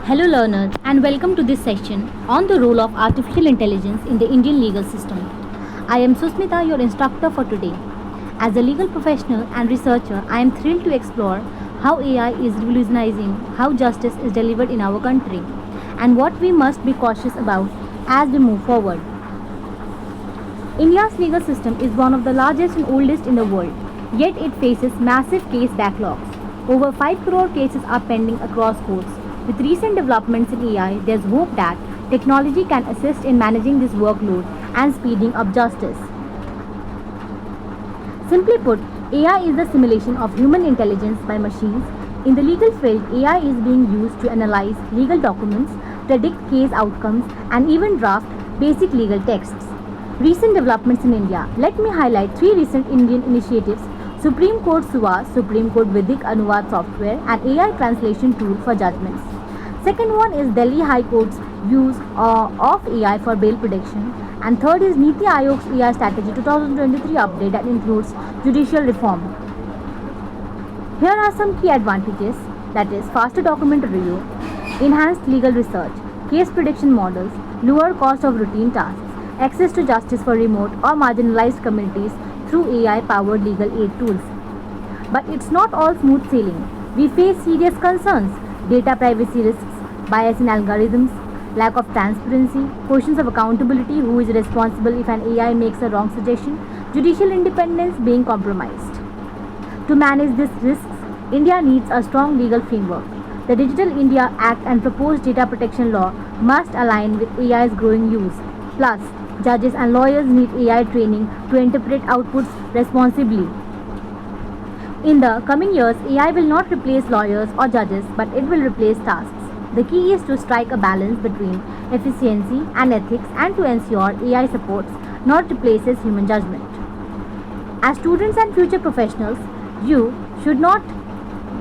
Hello, learners, and welcome to this session on the role of artificial intelligence in the Indian legal system. I am Susmita, your instructor for today. As a legal professional and researcher, I am thrilled to explore how AI is revolutionizing how justice is delivered in our country and what we must be cautious about as we move forward. India's legal system is one of the largest and oldest in the world, yet it faces massive case backlogs. Over 5 crore cases are pending across courts. With recent developments in AI, there's hope that technology can assist in managing this workload and speeding up justice. Simply put, AI is the simulation of human intelligence by machines. In the legal field, AI is being used to analyze legal documents, predict case outcomes, and even draft basic legal texts. Recent developments in India. Let me highlight three recent Indian initiatives: Supreme Court SUVA, Supreme Court Vidik Anuvad software, and AI translation tool for judgments. Second one is Delhi High Court's use of AI for bail prediction. And third is Niti Aayog's AI Strategy 2023 update that includes judicial reform. Here are some key advantages, that is faster document review, enhanced legal research, case prediction models, lower cost of routine tasks, access to justice for remote or marginalized communities through AI-powered legal aid tools. But it's not all smooth sailing. We face serious concerns: data privacy risks, bias in algorithms, lack of transparency, questions of accountability, who is responsible if an AI makes a wrong suggestion, judicial independence being compromised. To manage these risks, India needs a strong legal framework. The Digital India Act and proposed data protection law must align with AI's growing use. Plus, judges and lawyers need AI training to interpret outputs responsibly. In the coming years, AI will not replace lawyers or judges, but it will replace tasks. The key is to strike a balance between efficiency and ethics and to ensure AI supports, not replaces human judgment. As students and future professionals, you should not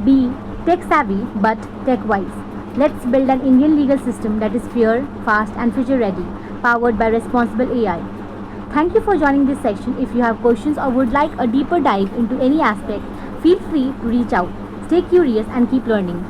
be tech savvy but tech wise. Let's build an Indian legal system that is fair, fast, and future ready, powered by responsible AI. Thank you for joining this section. If you have questions or would like a deeper dive into any aspect, feel free to reach out. Stay curious and keep learning.